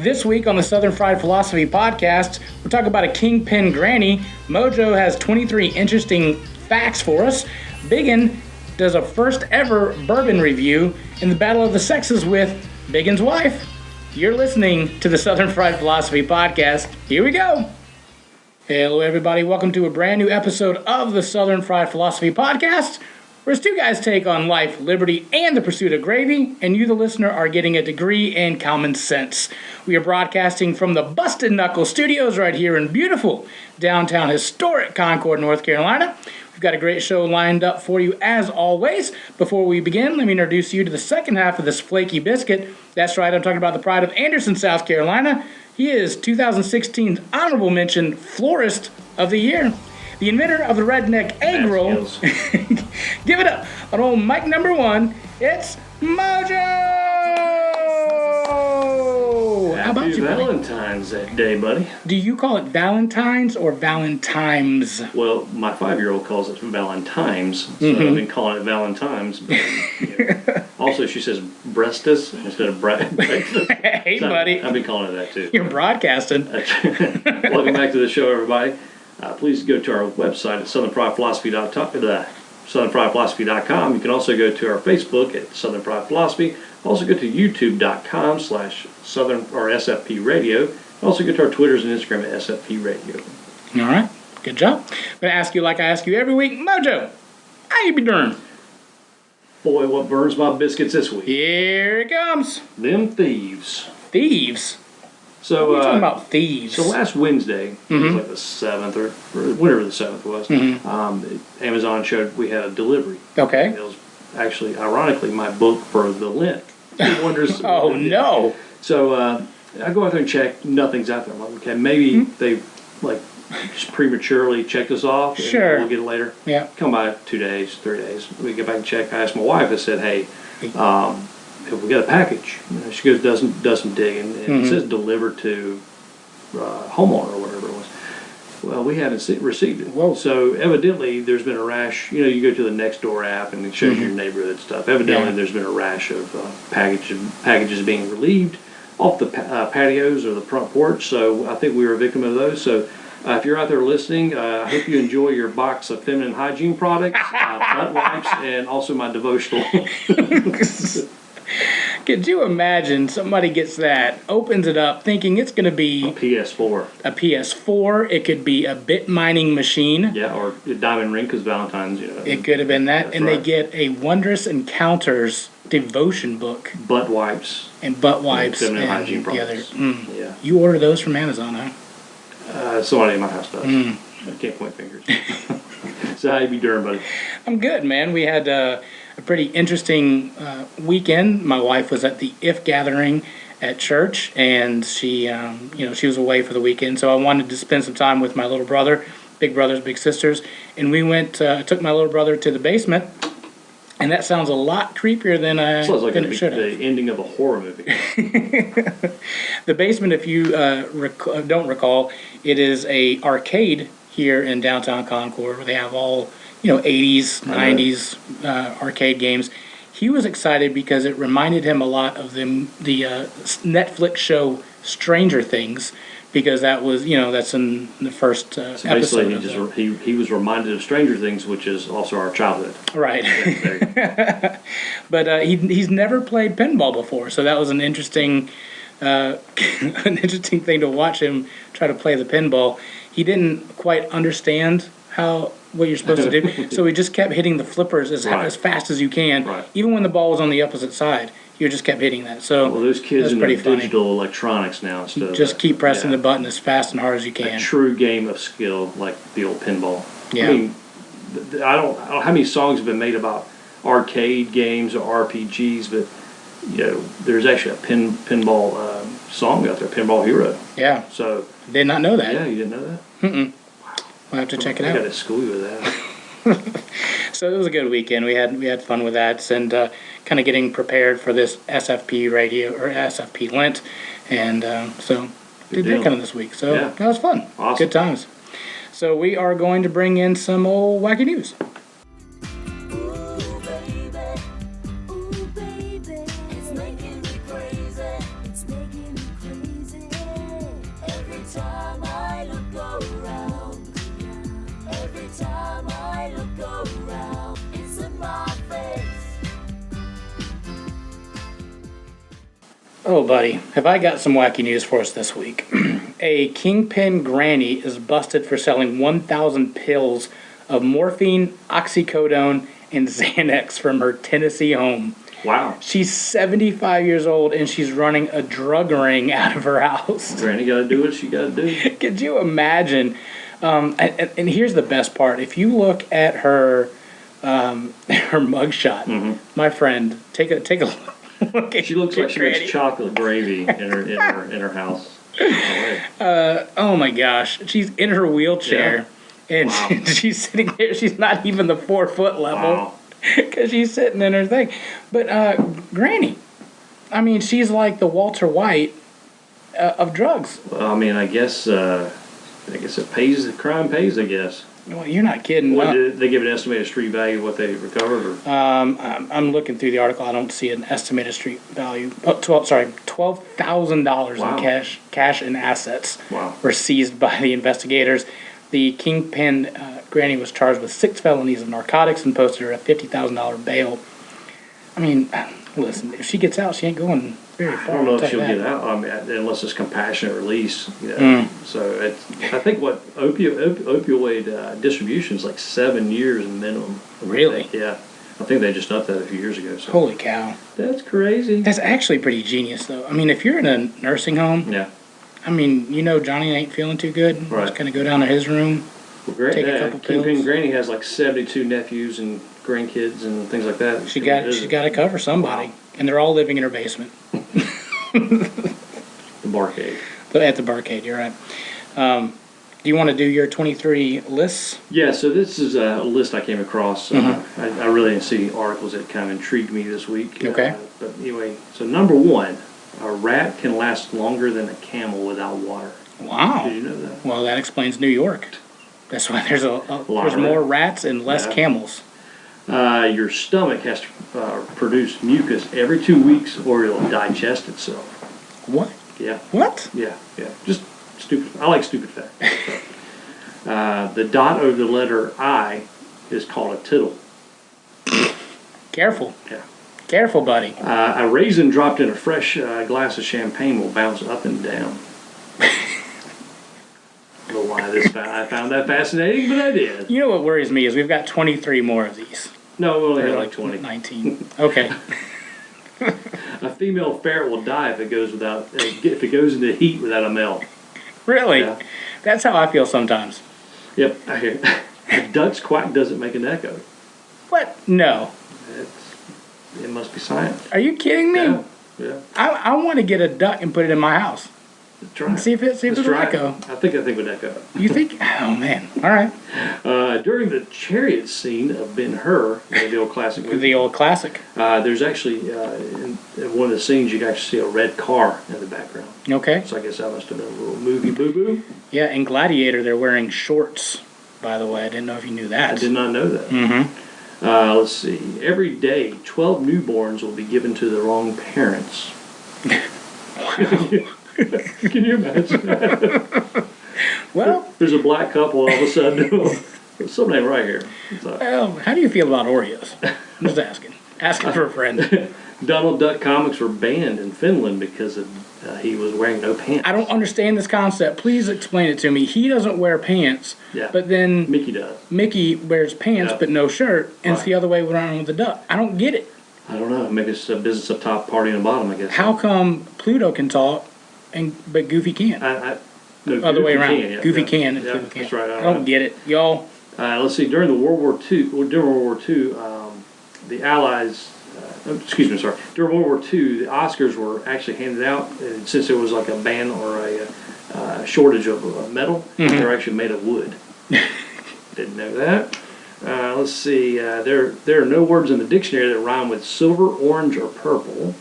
This week on the Southern Fried Philosophy podcast, we're talking about a kingpin granny. Mojo has 23 interesting facts for us. Biggin does a first ever bourbon review in the Battle of the Sexes with Biggin's wife. You're listening to the Southern Fried Philosophy podcast. Here we go. Hello, everybody. Welcome to a brand new episode of the Southern Fried Philosophy podcast, where two guys take on life, liberty, and the pursuit of gravy, and you, the listener, are getting a degree in common sense. We are broadcasting from the Busted Knuckle Studios right here in beautiful downtown historic Concord, North Carolina. We've got a great show lined up for you as always. Before we begin, let me introduce you to the second half of this flaky biscuit. That's right, I'm talking about the pride of Anderson, South Carolina. He is 2016's honorable mention Florist of the Year. The inventor of the redneck egg roll. Give it up on old mic number one. It's Mojo! How about you, buddy? Valentine's that day, buddy. Do you call it Valentine's or Valentimes? Well, my 5-year-old calls it Valentimes, so I've been calling it Valentimes. But, Also, she says breastus instead of breakfast. Hey, so buddy. I've been calling it that, too. You're broadcasting. Welcome back to the show, everybody. Please go to our website at southernfriedphilosophy.com. You can also go to our Facebook at Southern Fried Philosophy. Also go to youtube.com/Southern or SFP Radio. Also go to our Twitters and Instagram at SFP Radio. All right. Good job. I'm going to ask you like I ask you every week. Mojo, how you be doing? Boy, what burns my biscuits this week? Here it comes. Them thieves. Thieves? So, what are you talking about, thieves? So last Wednesday, it was like the 7th or whenever the 7th was, Amazon showed we had a delivery. Okay. It was actually, ironically, my book for the Lent. Wonders. Oh, no. So I go out there and check. Nothing's out there. I'm like, okay, maybe they just prematurely checked us off. And sure. We'll get it later. Yeah. Come by 2 days, 3 days. We get back and check. I asked my wife. I said, hey, have we got a package? She goes, does some digging, and it says delivered to homeowner or whatever it was. Well, we haven't received it. Whoa. So evidently there's been a rash. You know, you go to the Nextdoor app and it shows you your neighborhood stuff. Evidently there's been a rash of packages being relieved off the patios or the front porch. So I think we were a victim of those. So if you're out there listening, I hope you enjoy your box of feminine hygiene products, butt wipes, and also my devotional. Could you imagine somebody gets that, opens it up, thinking it's going to be a PS4. A PS4. It could be a bit mining machine. Yeah, or a diamond ring because Valentine's. It could have been that, That's and right. They get a Wondrous Encounters devotion book. Butt wipes. And butt wipes. Feminine and hygiene products. Yeah. You order those from Amazon, huh? Somebody in my house does. I can't point fingers. So how you be doing, buddy? I'm good, man. We had a pretty interesting weekend. My wife was at the IF gathering at church, and she was away for the weekend. So I wanted to spend some time with my little brother, big brothers, big sisters, and we went. Took my little brother to the basement, and that sounds a lot creepier than it should have. The ending of a horror movie. The basement, if you don't recall, it is a arcade here in downtown Concord where they have all 80s, 90s arcade games. He was excited because it reminded him a lot of the Netflix show Stranger Things, because that was that's in the first episode. Basically, he was reminded of Stranger Things, which is also our childhood. Right. But he's never played pinball before, so that was an interesting thing to watch him try to play the pinball. He didn't quite understand what you're supposed to do, so he just kept hitting the flippers as fast as you can, even when the ball was on the opposite side. You just kept hitting that. So those kids in their digital electronics now, just keep pressing the button as fast and hard as you can. A true game of skill, like the old pinball. Yeah. I mean, I don't know how many songs have been made about arcade games or RPGs, but there's actually a pinball song out there, Pinball Hero. Yeah. So did not know that. Yeah, you didn't know that? Mm-mm. We'll have to check it out. I got to school you with that. So it was a good weekend. We had fun with that, and kind of getting prepared for this SFP radio or SFP Lent, and so did that kind of this week. So that was fun. Awesome. Good times. So we are going to bring in some old wacky news. Ooh, baby, it's making me crazy. It's making me crazy. Oh, buddy, have I got some wacky news for us this week? A kingpin granny is busted for selling 1,000 pills of morphine, oxycodone, and Xanax from her Tennessee home. Wow. She's 75 years old and she's running a drug ring out of her house. Granny got to do what she got to do. Could you imagine? And here's the best part: if you look at her her mugshot, my friend, take a look at. She looks like she makes chocolate gravy in her house. Oh my gosh, she's in her wheelchair, and she's sitting there. She's not even the 4 foot level because she's sitting in her thing. But Granny, I mean, she's like the Walter White of drugs. Well, I mean, I guess it pays. The crime pays, I guess. Well, you're not kidding. What did they give an estimated street value of what they recovered? Or? I'm looking through the article. I don't see an estimated street value. $12,000 in cash and assets were seized by the investigators. The kingpin Granny was charged with 6 felonies of narcotics and posted her a $50,000 bail. I mean, listen, if she gets out, she ain't going very far. I don't know if she'll get out. I mean, unless it's compassionate release. You know? So I think what opioid distribution is like 7 years minimum. Really? Yeah. I think they just upped that a few years ago. So. Holy cow. That's crazy. That's actually pretty genius, though. I mean, if you're in a nursing home, I mean, Johnny ain't feeling too good. Right. Just kind of go down to his room, take a couple pills. Kingpin Granny has like 72 nephews and grandkids and things like that. She's got to cover somebody, and they're all living in her basement. The barcade. At the barcade, you're right. Do you want to do your 23 lists? Yeah, so this is a list I came across. I really didn't see articles that kind of intrigued me this week. Okay. But anyway, so number 1, a rat can last longer than a camel without water. Wow. Did you know that? Well, that explains New York. That's why there's more rats and less camels. Your stomach has to produce mucus every 2 weeks or it'll digest itself. What? Yeah. What? Yeah. Just stupid. I like stupid facts. The dot over the letter I is called a tittle. Careful. Yeah. Careful, buddy. A raisin dropped in a fresh glass of champagne will bounce up and down. I don't know why I found that fascinating, but I did. You know what worries me is we've got 23 more of these. No, we only have like 20. 19. Okay. A female ferret will die if it goes into heat without a male. Really? Yeah. That's how I feel sometimes. Yep, I hear. A duck's quack doesn't make an echo. What? No. It must be science. Are you kidding me? Yeah. I want to get a duck and put it in my house. Try it. See if it'll echo. I think it would echo. You think? Oh man! All right. During the chariot scene of Ben-Hur, the old classic movie. The old classic. There's actually in one of the scenes you can actually see a red car in the background. Okay. So I guess that must have been a little movie boo-boo. Yeah, in Gladiator they're wearing shorts. By the way, I didn't know if you knew that. I did not know that. Mm-hmm. Let's see. Every day, 12 newborns will be given to the wrong parents. Wow. Can you imagine that? Well, there's a black couple all of a sudden. Something ain't right here. Well, how do you feel about Oreos? I'm just asking. Asking for a friend. Donald Duck comics were banned in Finland because he was wearing no pants. I don't understand this concept. Please explain it to me. He doesn't wear pants, but then Mickey does. Mickey wears pants but no shirt, and it's the other way around with the duck. I don't get it. I don't know. Maybe it's a business up top, party on the bottom, I guess. How come Pluto can talk, but Goofy can't? No, other way around. Can, Goofy can. Yeah, Goofy can't. that's right. I don't get it, y'all. Let's see. During World War II, the Allies. Excuse me, sorry. During World War II, the Oscars were actually handed out, and since there was like a ban or a shortage of metal, they're actually made of wood. Didn't know that. Let's see. There are no words in the dictionary that rhyme with silver, orange, or purple.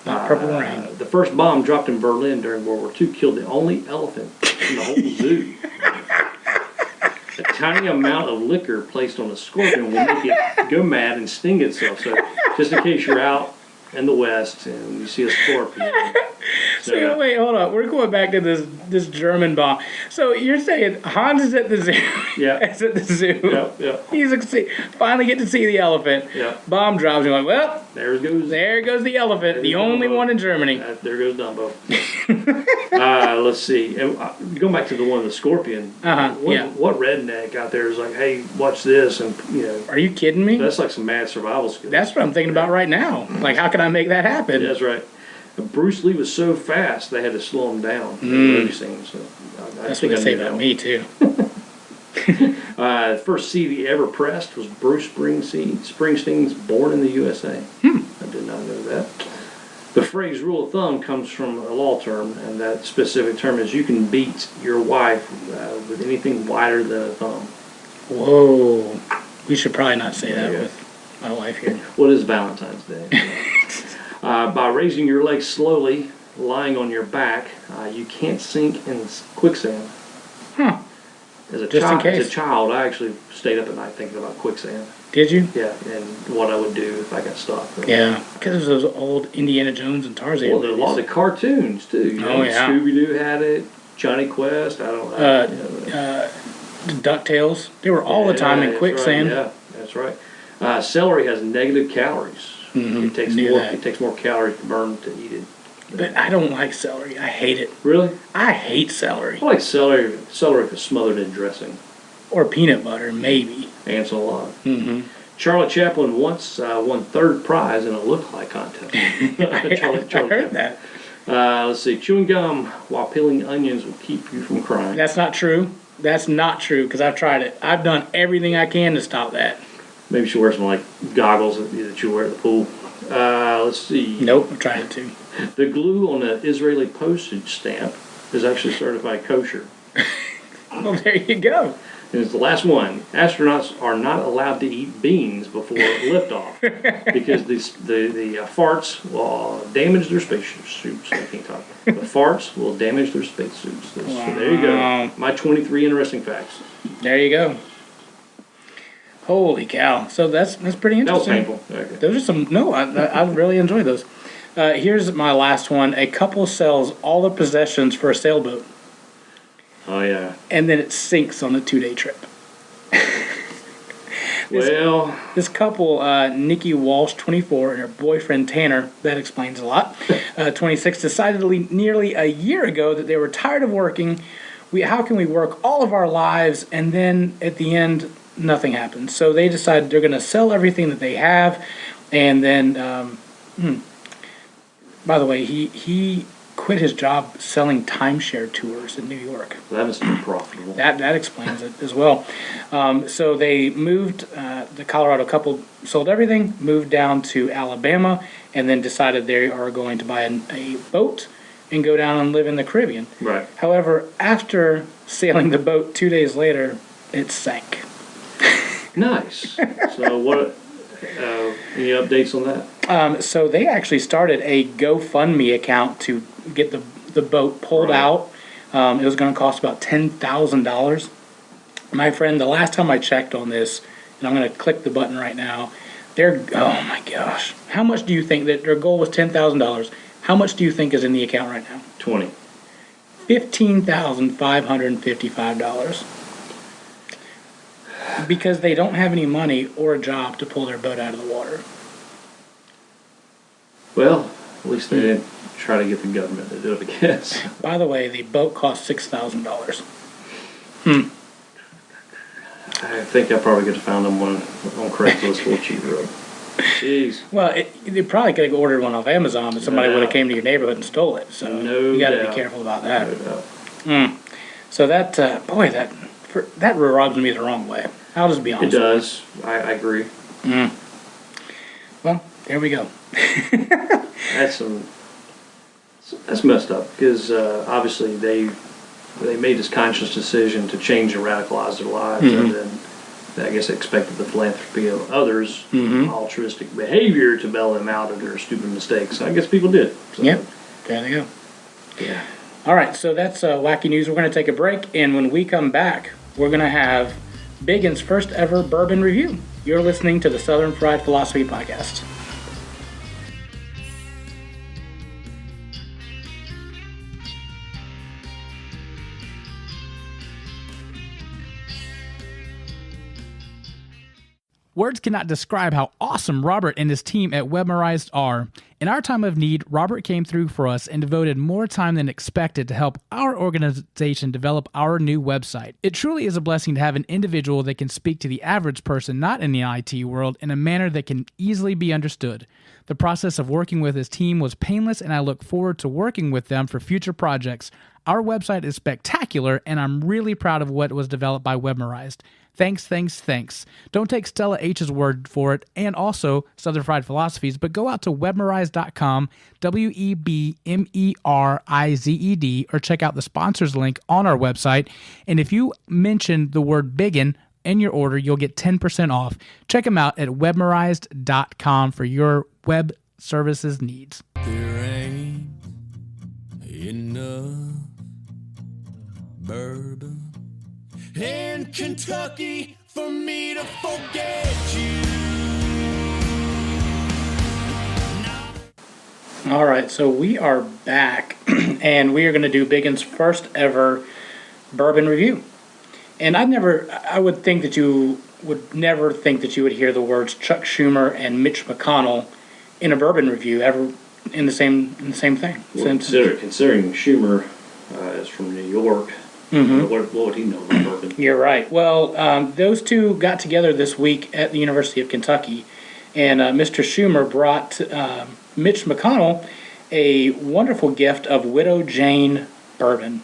Not purple rain. The first bomb dropped in Berlin during World War II killed the only elephant in the whole zoo. A tiny amount of liquor placed on a scorpion will make it go mad and sting itself. So just in case you're out in the West and you see a scorpion, So Yeah. wait, hold on. We're going back to this German bomb. So you're saying Hans is at the zoo? Yeah. It's at the zoo. Yeah. He's finally get to see the elephant. Yeah. Bomb drops. You're like, well, There goes. there goes the elephant, the only one in Germany. There goes Dumbo. Let's see. And, going back to the one with the scorpion. What redneck out there is like, hey, watch this, and Are you kidding me? that's like some mad survival skills. That's what I'm thinking about right now. Like, how can I make that happen? Yeah, that's right. But Bruce Lee was so fast they had to slow him down in the movie scene. So That's what they say about me too. The first CD ever pressed was Bruce Springsteen's "Born in the USA." I did not know that. The phrase "rule of thumb" comes from a law term, and that specific term is you can beat your wife with anything wider than a thumb. Whoa. We should probably not say that with my wife here. What is Valentine's Day? By raising your legs slowly, lying on your back, you can't sink in quicksand. Huh. As a Just in case. As a child, I actually stayed up at night thinking about quicksand. Did you? Yeah, and what I would do if I got stuck. Yeah, because of those old Indiana Jones and Tarzan Well, there are a lot of cartoons too. Scooby-Doo had it. Johnny Quest. I don't know. DuckTales. They were all the time in that's quicksand. Right. Yeah, that's right. Celery has negative calories. It takes more calories to burn to eat it. But I don't like celery. I hate it. Really? I hate celery. I like celery if it's smothered in dressing. Or peanut butter, maybe. Ants a lot. Mm-hmm. Charlie Chaplin once won third prize in a look-alike contest. I heard that. Let's see. Chewing gum while peeling onions will keep you from crying. That's not true. That's not true because I've tried it. I've done everything I can to stop that. Maybe you should wear some goggles that you wear at the pool. Let's see. Nope, I've tried it too. The glue on the Israeli postage stamp is actually certified kosher. Well, there you go. And it's the last one. Astronauts are not allowed to eat beans before liftoff because the farts will damage their spacesuits. I can't talk. The farts will damage their spacesuits. So there you go. My 23 interesting facts. There you go. Holy cow! So that's pretty interesting. That was painful. Okay. Those are some. No, I really enjoyed those. Here's my last one. A couple sells all the possessions for a sailboat. Oh yeah. And then it sinks on a 2-day trip. This couple, Nikki Walsh, 24, and her boyfriend Tanner, that explains a lot, 26, decided nearly a year ago that they were tired of working. How can we work all of our lives and then at the end nothing happens? So they decided they're going to sell everything that they have, and then, by the way, he quit his job selling timeshare tours in New York. Well, that must be profitable. That explains it as well. So they moved, the Colorado couple sold everything, moved down to Alabama, and then decided they are going to buy a boat and go down and live in the Caribbean. Right. However, after sailing the boat 2 days later, it sank. Nice. So what? Any updates on that? So they actually started a GoFundMe account to get the boat pulled out. It was going to cost about $10,000. My friend, the last time I checked on this, and I'm going to click the button right now, oh my gosh. How much do you think that their goal was $10,000? How much do you think is in the account right now? 20. $15,555. Because they don't have any money or a job to pull their boat out of the water. Well, at least they didn't try to get the government to do it, I guess. By the way, the boat cost $6,000. I think I probably could have found them one on Craigslist for cheaper. Jeez. Well, they probably could have ordered one off Amazon, but somebody would have came to your neighborhood and stole it. So you got to be careful about that. So that that rubs me the wrong way. I'll just be honest. It does. I agree. Well, there we go. That's messed up because obviously they made this conscious decision to change and radicalize their lives, and then I guess they expected the philanthropy of others, altruistic behavior, to bail them out of their stupid mistakes. I guess people did. So. Yep. There they go. Yeah. All right, so that's wacky news. We're going to take a break, and when we come back, we're going to have Biggin's first ever bourbon review. You're listening to the Southern Fried Philosophy Podcast. Words cannot describe how awesome Robert and his team at Webmerized are. In our time of need, Robert came through for us and devoted more time than expected to help our organization develop our new website. It truly is a blessing to have an individual that can speak to the average person not in the IT world in a manner that can easily be understood. The process of working with his team was painless, and I look forward to working with them for future projects. Our website is spectacular, and I'm really proud of what was developed by Webmerized. Thanks, thanks, thanks. Don't take Stella H's word for it, and also Southern Fried Philosophies, but go out to webmerized.com, WEBMERIZED, or check out the sponsors link on our website. And if you mention the word biggin in your order, you'll get 10% off. Check them out at webmerized.com for your web services needs. There ain't enough bourbon in Kentucky for me to forget you. All right, so we are back, and we are going to do Biggin's first ever bourbon review. And I would think that you would never think that you would hear the words Chuck Schumer and Mitch McConnell in a bourbon review ever in the same thing. Well, considering Schumer is from New York, what would he know about bourbon? You're right. Well, those two got together this week at the University of Kentucky, and Mr. Schumer brought Mitch McConnell a wonderful gift of Widow Jane bourbon.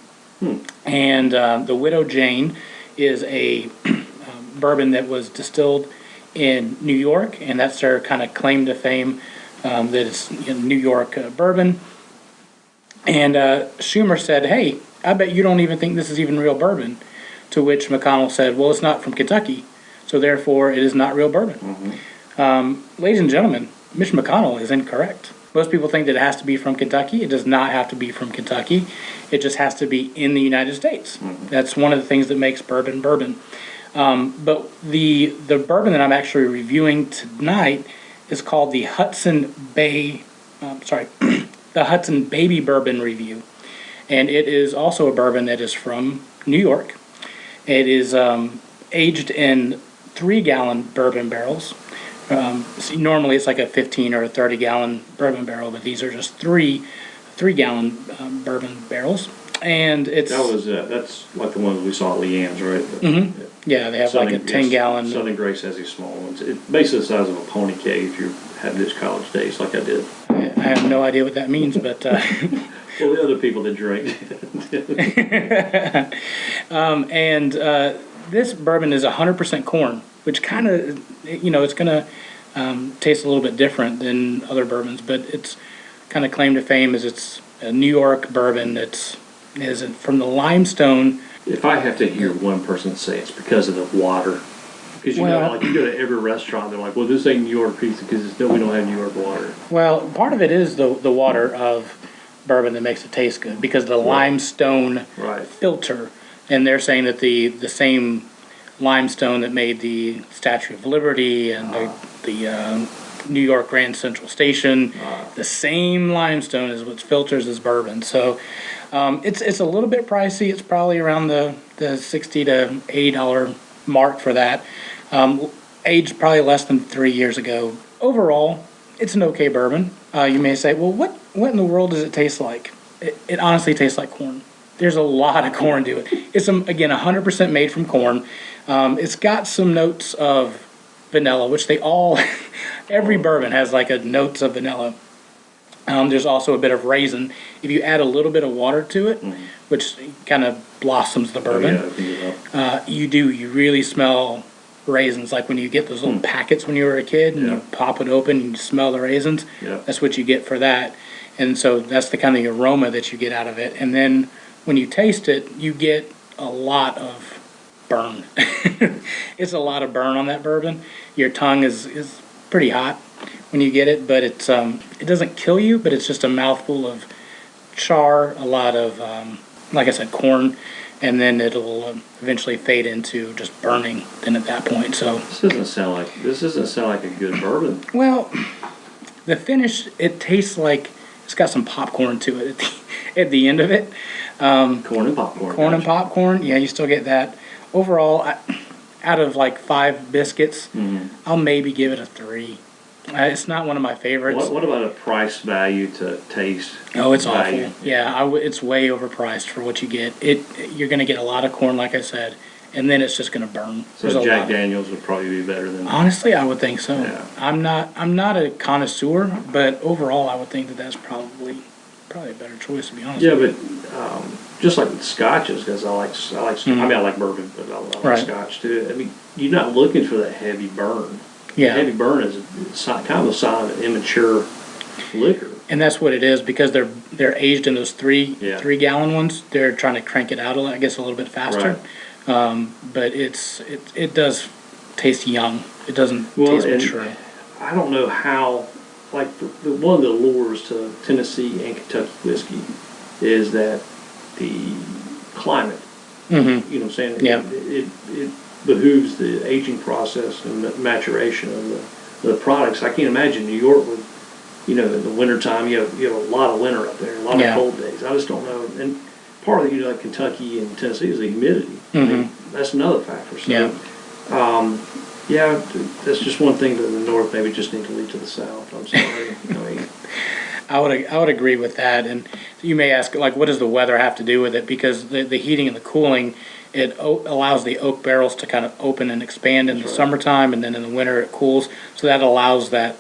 And the Widow Jane is a bourbon that was distilled in New York, and that's their kind of claim to fame, that it's New York bourbon. And Schumer said, hey, I bet you don't even think this is even real bourbon. To which McConnell said, well, it's not from Kentucky, so therefore it is not real bourbon. Ladies and gentlemen, Mitch McConnell is incorrect. Most people think that it has to be from Kentucky. It does not have to be from Kentucky. It just has to be in the United States. That's one of the things that makes bourbon bourbon. But the bourbon that I'm actually reviewing tonight is called the Hudson the Hudson Baby Bourbon Review. And it is also a bourbon that is from New York. It is aged in 3-gallon bourbon barrels. Normally it's like a 15 or a 30-gallon bourbon barrel, but these are just 3-gallon bourbon barrels. And it's that's like the ones we saw at Leanne's, right? Yeah, they have like a 10-gallon. Southern Grace has these small ones. It's basically the size of a pony keg if you had those college days, like I did. I have no idea what that means, but well, the other people that drink. This bourbon is 100% corn, which kind of, it's going to taste a little bit different than other bourbons, but it's kind of claim to fame is it's a New York bourbon that's from the limestone. If I have to hear one person say it's because of the water, because you go to every restaurant, they're like, well, this ain't New York pizza because we don't have New York water. Well, part of it is the water of bourbon that makes it taste good, because the limestone filter, and they're saying that the same limestone that made the Statue of Liberty and the New York Grand Central Station, the same limestone is what filters as bourbon. So it's a little bit pricey. It's probably around the $60 to $80 mark for that. Aged probably less than 3 years ago. Overall, it's an okay bourbon. You may say, well, what in the world does it taste like? It honestly tastes like corn. There's a lot of corn to it. It's, again, 100% made from corn. It's got some notes of vanilla, which every bourbon has like a notes of vanilla. There's also a bit of raisin. If you add a little bit of water to it, which kind of blossoms the bourbon, you really smell raisins. Like when you get those little packets when you were a kid and you pop it open and you smell the raisins, that's what you get for that. And so that's the kind of aroma that you get out of it. And then when you taste it, you get a lot of burn. It's a lot of burn on that bourbon. Your tongue is pretty hot when you get it, but it doesn't kill you, but it's just a mouthful of char, a lot of, like I said, corn, and then it'll eventually fade into just burning then at that point. So this doesn't sound like a good bourbon. Well, the finish, it tastes like it's got some popcorn to it at the end of it. Corn and popcorn. Corn and popcorn, yeah, you still get that. Overall, out of like 5 biscuits, Mm-hmm. I'll maybe give it a 3. It's not one of my favorites. What about a price value to taste? Oh, it's value? awful. Yeah, it's way overpriced for what you get. You're going to get a lot of corn, like I said, and then it's just going to burn. There's So a Jack lot. Daniels would probably be better than. Honestly, I would think so. Yeah. I'm not a connoisseur, but overall, I would think that that's probably a better choice, to be honest. Yeah, but just like with scotches, because I like. I mean, I like bourbon, but I like Right. scotch too. I mean, you're not looking for that heavy burn. Yeah. Heavy burn is kind of a sign of an immature liquor. And that's what it is, because they're aged in those 3 Yeah. 3-gallon ones. They're trying to crank it out I guess a little bit faster. But it does taste young. It doesn't taste and mature. I don't know how. Like one of the allures to Tennessee and Kentucky whiskey is that the climate. Mm-hmm. You know what I'm saying? Yeah. It behooves the aging process and maturation of the products. I can't imagine New York with, in the wintertime, you have a lot of winter up there, a lot of cold days. I just don't know. And part of like Kentucky and Tennessee is the humidity. I mean, that's another factor. So, that's just one thing that the North maybe just need to leave to the South. I'm sorry. I mean, I would agree with that. And you may ask, like, what does the weather have to do with it? Because the heating and the cooling, it allows the oak barrels to kind of open and expand in the summertime, and then in the winter it cools. So that allows the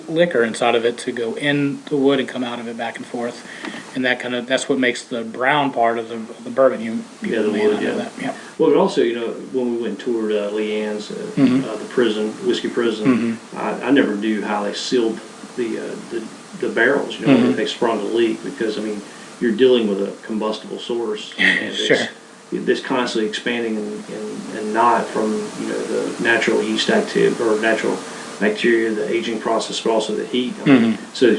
liquor inside of it to go in the wood and come out of it back and forth. And that's what makes the brown part of the bourbon. People may not know that. Yeah. Well, but also, when we went and toured Leanne's, the prison, whiskey prison, I never knew how they sealed the barrels, if they sprung a leak, because, I mean, you're dealing with a combustible source. And it's constantly expanding and not from, the natural yeast activity or natural bacteria, the aging process, but also the heat. I mean, so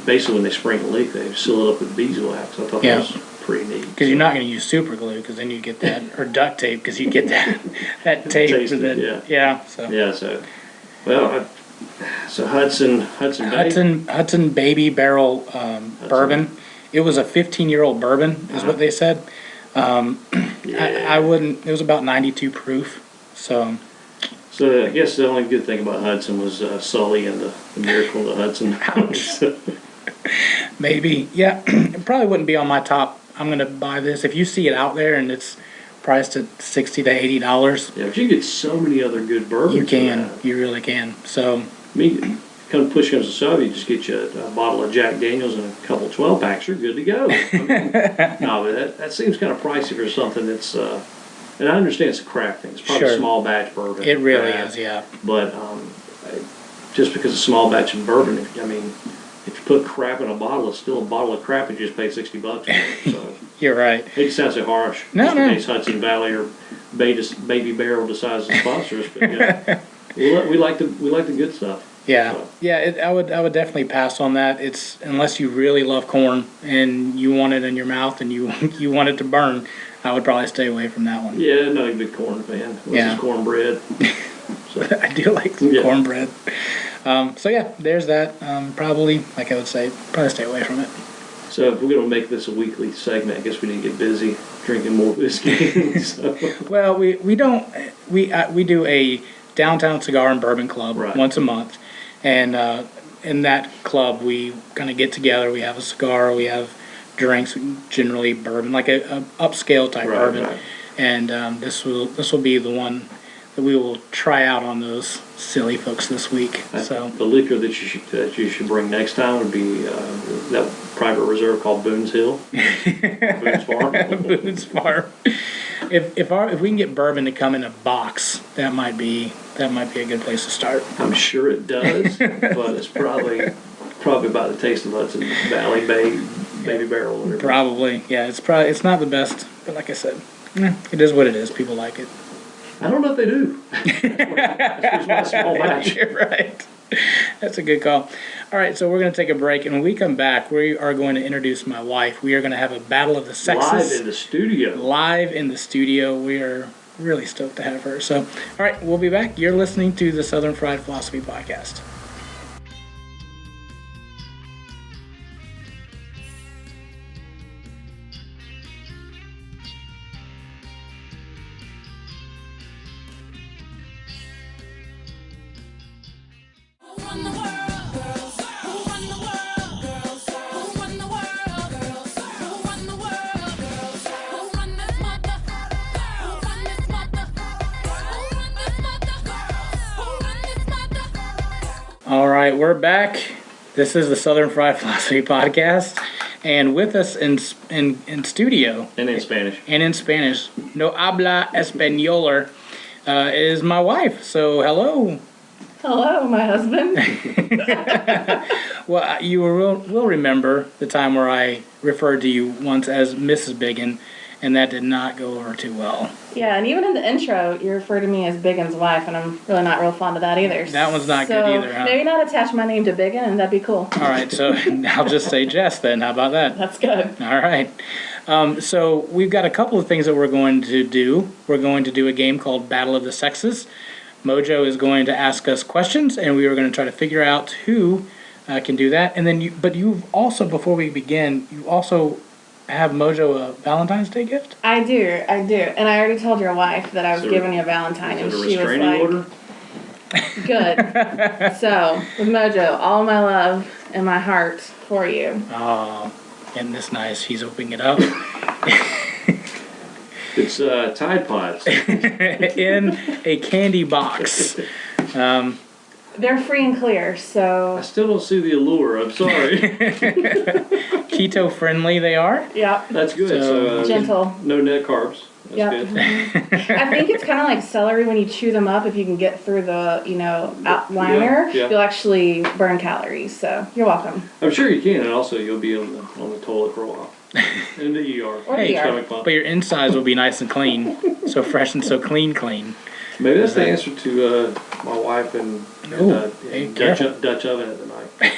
basically when they spring a leak, they seal it up with beeswax. I thought that was pretty neat. Because you're not going to use super glue, because then you get that, or duct tape, because you get that tape. Taste it, So Hudson Baby Barrel bourbon. It was a 15-year-old bourbon, is what they said. I wouldn't. It was about 92 proof. So I guess the only good thing about Hudson was Sully and the Miracle of the Hudson. Maybe, yeah. It probably wouldn't be on my top. I'm going to buy this. If you see it out there and it's priced at $60 to $80. Yeah, but you get so many other good bourbons. You can. You really can. So. Come push comes to shove, you just get you a bottle of Jack Daniels and a couple 12-packs, you're good to go. No, but that seems kind of pricey for something that's, and I understand it's a craft thing. It's probably a small batch bourbon. It really is, yeah. But just because it's a small batch of bourbon, if you put crap in a bottle, it's still a bottle of crap, and you just paid $60 for it. So you're right. It sounds so harsh. No. In case Hudson Valley or Baby Barrel decides to sponsor us, but we like the good stuff. Yeah, so. I would definitely pass on that. It's unless you really love corn and you want it in your mouth and you want it to burn, I would probably stay away from that one. Yeah, not a big corn fan. This cornbread. So. I do like some cornbread. There's that. Probably, like I would say, probably stay away from it. So if we're going to make this a weekly segment, I guess we need to get busy drinking more whiskey. Well, we don't. We do a downtown cigar and bourbon club once a month, and in that club we kind of get together. We have a cigar, we have drinks, generally bourbon, like a upscale type bourbon, and this will be the one that we will try out on those silly folks this week. So the liquor that you should bring next time would be that private reserve called Boone's Hill, Boone's Farm. Boone's Farm. If we can get bourbon to come in a box, that might be a good place to start. I'm sure it does, but it's probably about the taste of Hudson Valley Baby Barrel. Whatever. Probably, yeah. It's not the best, but like I said, it is what it is. People like it. I don't know if they do. It's my small batch. You're right. That's a good call. All right, so we're going to take a break, and when we come back, we are going to introduce my wife. We are going to have a battle of the sexes. Live in the studio. Live in the studio. We are really stoked to have her. So, all right, we'll be back. You're listening to the Southern Fried Philosophy Podcast. right, we're back. This is the Southern Fried Philosophy Podcast, and with us in studio And in Spanish. no habla españoler, is my wife. So hello. Hello, my husband. Well, you will remember the time where I referred to you once as Mrs. Biggin, and that did not go over too well. Yeah, and even in the intro, you refer to me as Biggin's wife, and I'm really not real fond of that either. That one's not good either, huh? Maybe not attach my name to Biggin, and that'd be cool. All right, so I'll just say Jess then. How about that? That's good. All right. So we've got a couple of things that we're going to do. We're going to do a game called Battle of the Sexes. Mojo is going to ask us questions, and we are going to try to figure out who can do that. And then, you've also, before we begin, you also have Mojo a Valentine's Day gift? I do. And I already told your wife that I was giving you a Valentine, and she was like, order? good. So, with Mojo, all my love and my heart for you. Oh, isn't this nice? He's opening it up. It's Tide Pods. In a candy box. They're free and clear, I so still don't see the allure. I'm sorry. Keto friendly they are. yeah. That's good. So, Gentle. No net carbs. That's Yep. good. I think it's kind of like celery when you chew them up. If you can get through the, outliner, Yeah. you'll actually burn calories. So you're welcome. I'm sure you can, and also you'll be on the toilet for a while. In the ER. Or the ER. Stomach pump. But your insides will be nice and clean. So fresh and so clean. Maybe that's the answer to my wife and hey, Dutch careful. Dutch oven at the night.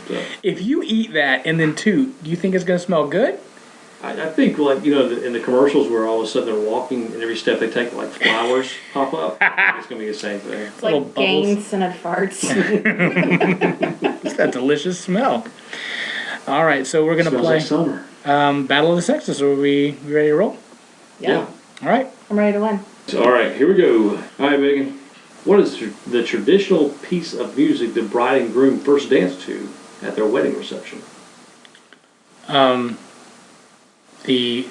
So, If you eat that and then toot, do you think it's going to smell good? I think, like, in the commercials where all of a sudden they're walking and every step they take, like, flowers pop up, I think it's going to be the same thing. It's Little like bubbles. gang scented farts. It's that delicious smell. All right, so we're going to Smells play like summer. Battle of the Sexes. Are we ready to roll? Yeah. All right. I'm ready to win. So, all right, here we go. All right, Megan. What is the traditional piece of music the bride and groom first dance to at their wedding reception? The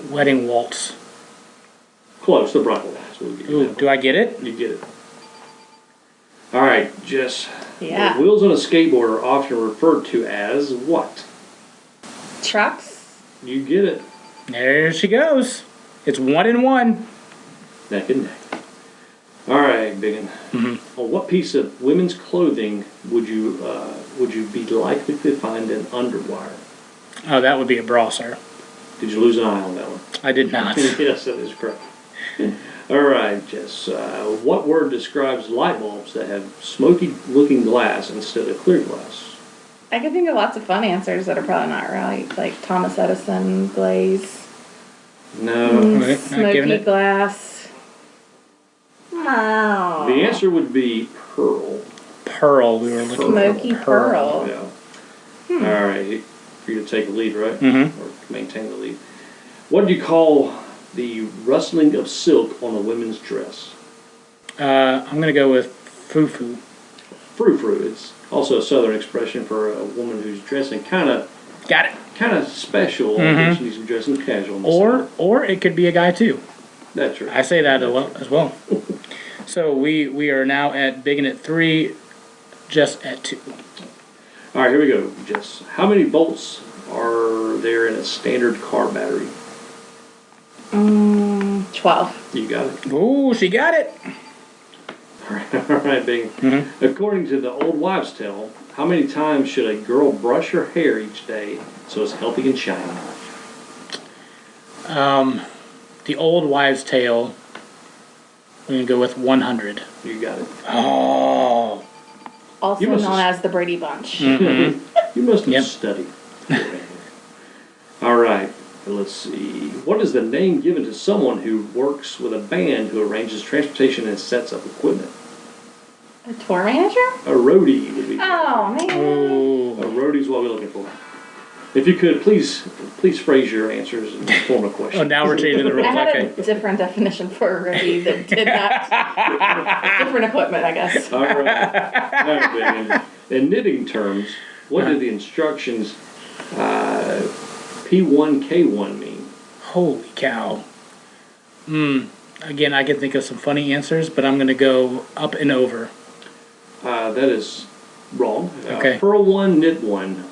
wedding waltz. Close, the bridal dance. We'll give you Ooh, that do one. I get it? You get it. All right, Jess. Yeah. Wheels on a skateboard are often referred to as what? Trucks. You get it. There she goes. It's 1-1. Neck and neck. All right, Biggin. Mhm. On what piece of women's clothing would you be likely to find an underwire? Oh, that would be a bra, sir. Did you lose an eye on that one? I did not. Yes, that is correct. All right, Jess. What word describes light bulbs that have smoky-looking glass instead of clear glass? I can think of lots of fun answers that are probably not right, like Thomas Edison, glaze, No. Okay, not giving smoky it. glass. Wow. The answer would be pearl. Pearl. We were looking Smoky for pearl. pearl. Yeah. All right. For you to take the lead, right? Mhm. Or maintain the lead. What do you call the rustling of silk on a women's dress? I'm going to go with foo-foo. Frou-frou. It's also a southern expression for a woman who's dressing kind of Got it. special. Mhm. She's dressing casual. on the side. Or it could be a guy, too. That's right. I say that as well. So we are now at Biggin at 3, just at 2. All right, here we go, Jess. How many volts are there in a standard car battery? 12. You got it. Ooh, she got it. All right, Bing. Mhm. According to the old wives' tale, how many times should a girl brush her hair each day so it's healthy and shiny? The old wives' tale, we're going to go with 100. You got it. Oh. Also You must known have- as the Brady Bunch. Mm-hmm. You must have Yep. studied. All right, let's see. What is the name given to someone who works with a band who arranges transportation and sets up equipment? A tour manager? A roadie would be. Oh, man. A Ooh. roadie is what we're looking for. If you could, please phrase your answers in the form of Oh, question. now we're changing the I rules. had Okay. a different definition for a roadie that did that. Different equipment, I guess. All right. All right, Megan. In knitting terms, what do the instructions P1K1 mean? Holy cow. Again, I can think of some funny answers, but I'm going to go up and over. That is Wrong. Okay. Pearl one, knit one.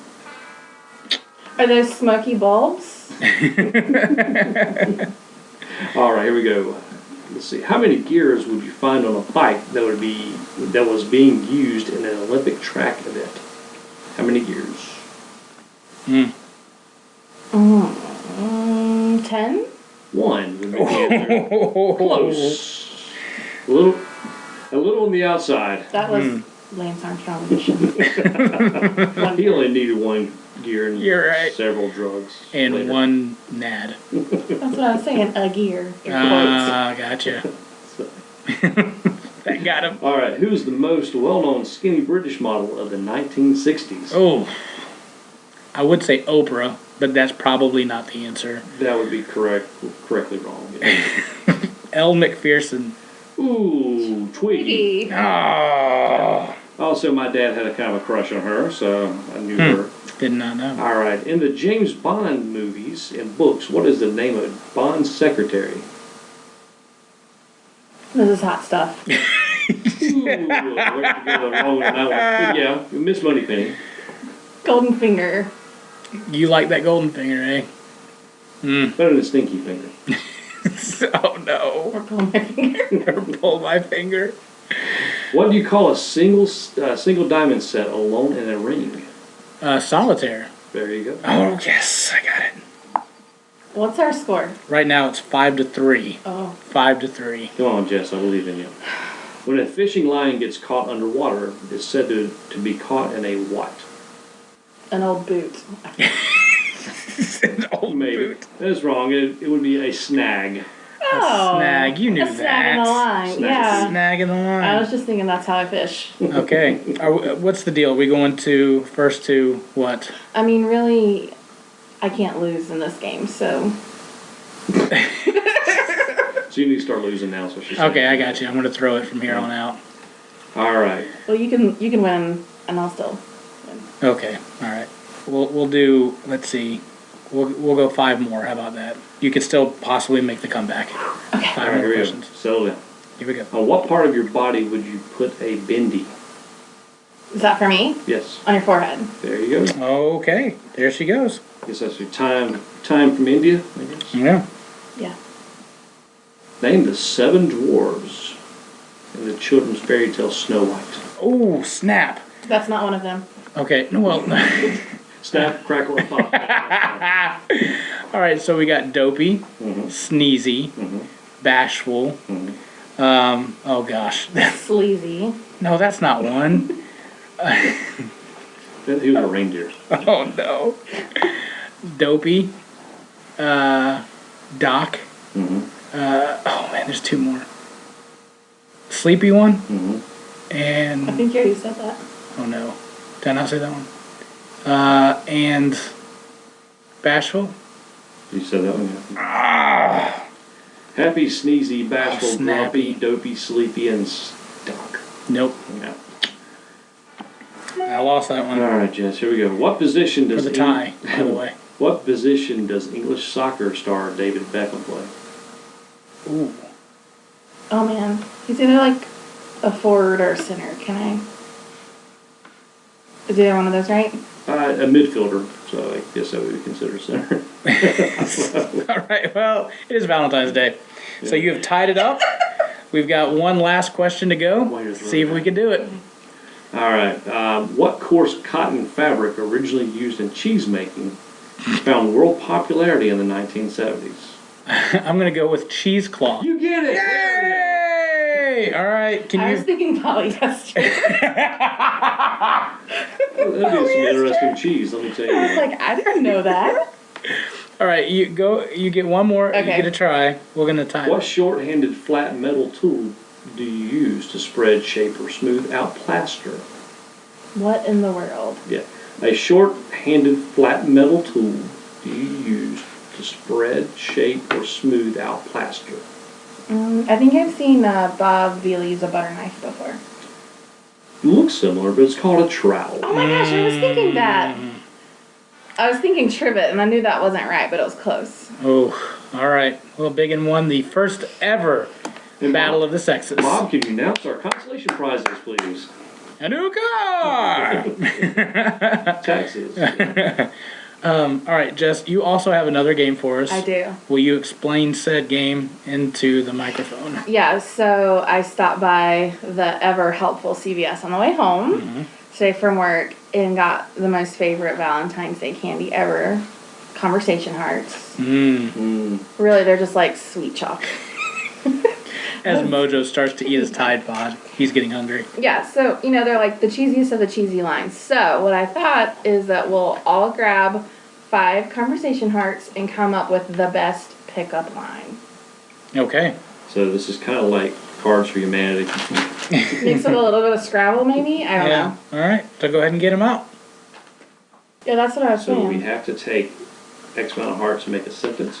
Are those smoky bulbs? All right, here we go. Let's see. How many gears would you find on a bike that was being used in an Olympic track event? How many gears? 10? One would be the answer. Close. A little on the outside. That was Lance Armstrong edition. He only needed one gear and You're right. several drugs. And later. one nad. That's what I was saying, a gear. Gotcha. That got him. All right, who's the most well-known skinny British model of the 1960s? Oh, I would say Oprah, but that's probably not the answer. That would be correctly wrong. Elle McPherson. Ooh, Twiggy. Oh, Also, my dad had a kind of a crush on her, so I knew her. did not know. All right, in the James Bond movies and books, what is the name of Bond's secretary? This is hot stuff. Ooh, we're together wrong on that one. But yeah, Miss Moneypenny. Golden finger. You like that golden finger, eh? Better than Stinky Finger. Oh no. Or pull my finger. Or pull my finger. What do you call a single diamond set alone in a ring? Solitaire. There you go. Oh yes, I got it. What's our score? Right now it's 5-3. Oh. 5-3. Come on, Jess, I believe in you. When a fishing line gets caught underwater, it's said to be caught in a what? An old boot. An old Maybe. boot. That's wrong. It would be a snag. Oh. Snag. You knew a that. snag in the line. Snag. Yeah. Snag in the line. I was just thinking that's how I fish. Okay. What's the deal? Are we going to first to what? I mean, really, I can't lose in this game, so. So you need to start losing now. So she's Okay, I got you. I'm going to throw it from here on out. All right. Well, you can win, and I'll still win. Okay. All right. We'll do. Let's see. We'll go 5 more. How about that? You could still possibly make the comeback. Okay. 5 All right, more here we go. questions. Settle down. Here we go. On what part of your body would you put a bindi? Is that for me? Yes. On your forehead. There you go. Okay. There she goes. Guess that's your time from India, I guess. Yeah. Yeah. Name the 7 dwarves in the children's fairy tale Snow White. Oh, snap. That's not one of them. Okay. Well. Snap, crackle, and pop. All right. So we got Dopey, Sneezy, Bashful. Oh gosh. Sleazy. No, that's not one. He was a reindeer. Oh no. Dopey. Doc. Oh man, there's 2 more. Sleepy one. I And think you already said that. oh no, did I not say that one? And Bashful. You said that one, yeah. Happy, sneezy, bashful, Oh, snappy. grumpy, dopey, sleepy, and stuck. Nope, Yeah. I lost that one. All right, Jess. Here we go. What position For does the tie, by the way. What position does English soccer star David Beckham play? Ooh. Oh man, he's either like a forward or a center. Can I? Is either one of those right? A midfielder, so I guess that would be considered center. All right, well, it is Valentine's Day. So you have tied it up. We've got one last question to go. While you're throwing See if we can do it. All right. What coarse cotton fabric originally used in cheese making found world popularity in the 1970s? I'm going to go with cheesecloth. You get it! Yay! All right, can I was you... thinking polyester. That'd be some interesting cheese, let me tell I was you. like, I didn't know that. All right, you get one more. You Okay. get a try. We're going to tie What it. short-handed flat metal tool do you use to spread, shape, or smooth out plaster? What in the world? Yeah. A short-handed flat metal tool do you use to spread, shape, or smooth out plaster? I think I've seen Bob Veal use a butter knife before. Looks similar, but it's called a trowel. Oh my gosh, I was thinking that. I was thinking trivet, and I knew that wasn't right, but it was close. Oh, all right. Well, Biggin won the first ever And Battle Bob- of the Sexes. Bob, can you announce our consolation prizes, please? A new car! Taxes. All right, Jess, you also have another game for us. I do. Will you explain said game into the microphone? Yeah, so I stopped by the ever helpful CVS on the way home today from work and got the most favorite Valentine's Day candy ever, conversation hearts. Really, they're just like sweet chalk. As Mojo starts to eat his Tide Pod, he's getting hungry. Yeah, so, they're like the cheesiest of the cheesy lines. So, what I thought is that we'll all grab 5 conversation hearts and come up with the best pickup line. Okay. So this is kind of like Cards for Humanity. Mix with a little bit of Scrabble, maybe? I don't know. All right, so go ahead and get him out. Yeah, that's what I was So saying. we have to take X amount of hearts and make a sentence.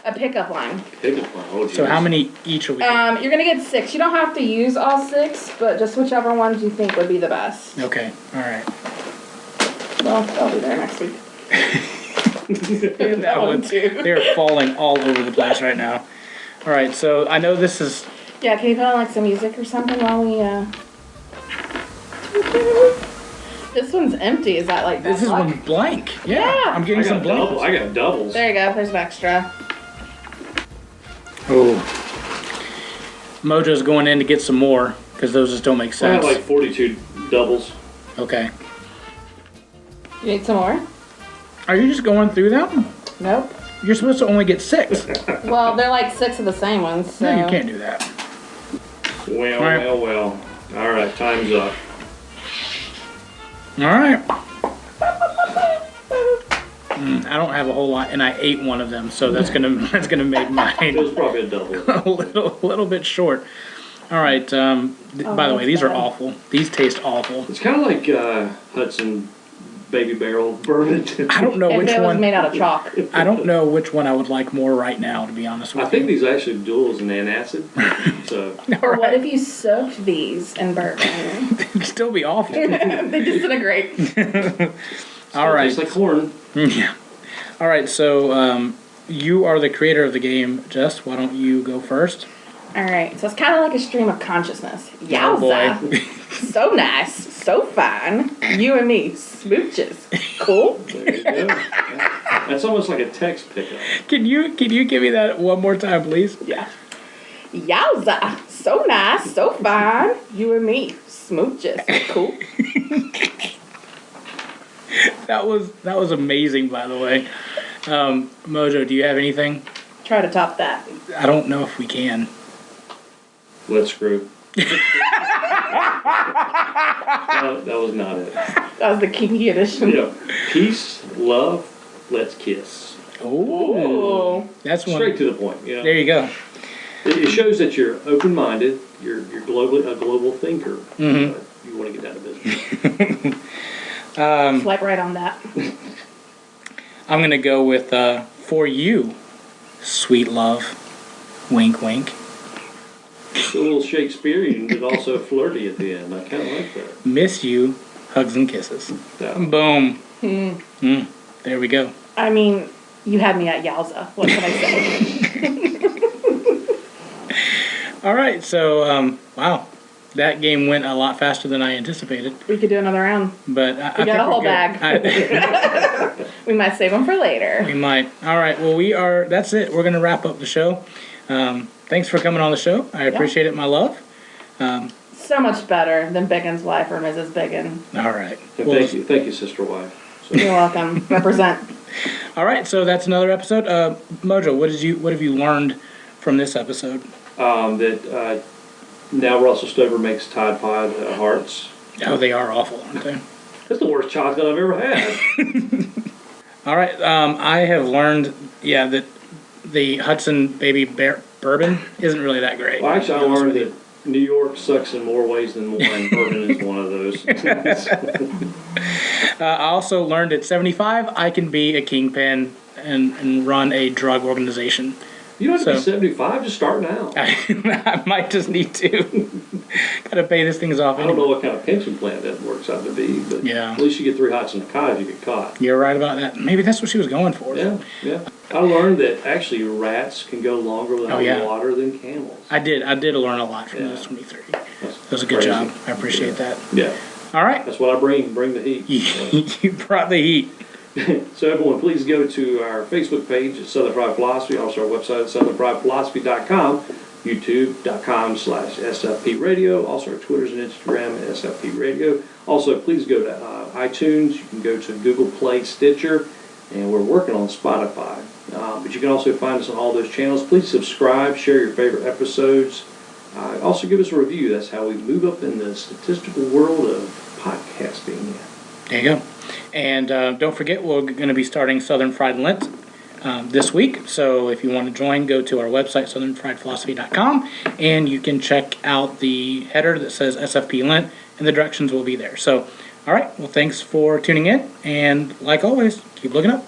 A pickup line. Pickup line. Oh, So how many each are we doing? You're gonna get 6. You don't have to use all 6, but just whichever ones you think would be the best. Okay, all right. Well, I'll be there next week. That one too. They're falling all over the place right now. All right, so I know this is... Yeah, can you put on like some music or something while we This one's empty. Is that like This is one blank. Yeah, Yeah. I'm getting some blanks. I got doubles. There you go. There's an extra. Oh. Mojo's going in to get some more, because those just don't make I have sense. like 42 doubles. Okay. You need some more? Are you just going through them? Nope. You're supposed to only get 6. Well, they're like 6 of the same ones. So. No, you can't do that. Well, All right. well. All right, time's up. All right. I don't have a whole lot, and I ate one of them, so that's gonna make It mine was probably a double. a little bit short. All right. By the way, these are awful. These taste awful. It's kind of like Hudson Baby Barrel bourbon. I don't know If which it was one. made out of chalk. I don't know which one I would like more right now, to be honest with I you. think these actually duels in antacid. So Or what if you soaked these in bourbon? It'd still be awful. They disintegrate. All right. tastes like corn. Yeah. All right. So you are the creator of the game, Jess. Why don't you go first? All right. So it's kind of like a stream of consciousness. Oh Yowza. boy. So nice. So fine. You and me. Smooches. Cool. There you go. That's almost like a text pickup. Can you give me that one more time, please? Yeah. Yowza. So nice. So fine. You and me. Smooches. Cool. That was amazing, by the way. Mojo, do you have anything? Try to top that. I don't know if we can. Let's screw. That was not it. That was the kinky edition. Yeah. Peace, love, let's kiss. Oh, that's one. Straight to the point. There you go. It shows that you're open-minded. You're globally a global thinker. Mhm. You want to get down to business. Swipe right on that. I'm gonna go with for you, sweet love. Wink, wink. It's a little Shakespearean, but also flirty at the end. I kind of like that. Miss you, hugs and kisses. Yeah. Boom. There we go. I mean, you had me at Yowza. What can I say? All right, so wow, that game went a lot faster than I anticipated. We could do another round. But I We think got a we're whole good. bag. We might save them for later. We might. All right. Well, that's it. We're gonna wrap up the show. Thanks for coming on the show. I appreciate it, my love. So much better than Biggin's wife or Mrs. Biggin. All right. And Well, thank you, sister wife. So, You're welcome. Represent. all right. So that's another episode. Mojo, what have you learned from this episode? that now Russell Stover makes Tide Pod hearts. Oh, they are awful, aren't they? That's the worst chocolate I've ever had. All right. I have learned, that the Hudson Baby Bourbon isn't really that great. Well, actually, I learned that New York sucks in more ways than one, and bourbon is one of those. I also learned at 75 I can be a kingpin and run a drug organization. You don't have to be So- 75, just start now. I might just need to. Gotta pay this things off I don't anyway. know what kind of pension plan that works out to be, but Yeah. at least you get 3 hots in the car if you get caught. You're right about that. Maybe that's what she was going for. Yeah, yeah. I learned that actually rats can go longer without Oh, yeah. water than camels. I did learn a lot from Yeah. those 23. That's That was a good Crazy. job. I appreciate that. Yeah. All right. That's what I bring the heat. You brought the heat. So everyone, please go to our Facebook page at Southern Fried Philosophy, also our website at southernfriedphilosophy.com, youtube.com/SFP Radio, also our Twitters and Instagram at SFP Radio. Also, please go to iTunes. You can go to Google Play, Stitcher, and we're working on Spotify. But you can also find us on all those channels. Please subscribe, share your favorite episodes. Also give us a review. That's how we move up in the statistical world of podcasting. There you go. And don't forget, we're going to be starting Southern Fried Lent this week. So if you want to join, go to our website, southernfriedphilosophy.com, and you can check out the header that says SFP Lent, and the directions will be there. So, all right. Well, thanks for tuning in. And like always, keep looking up.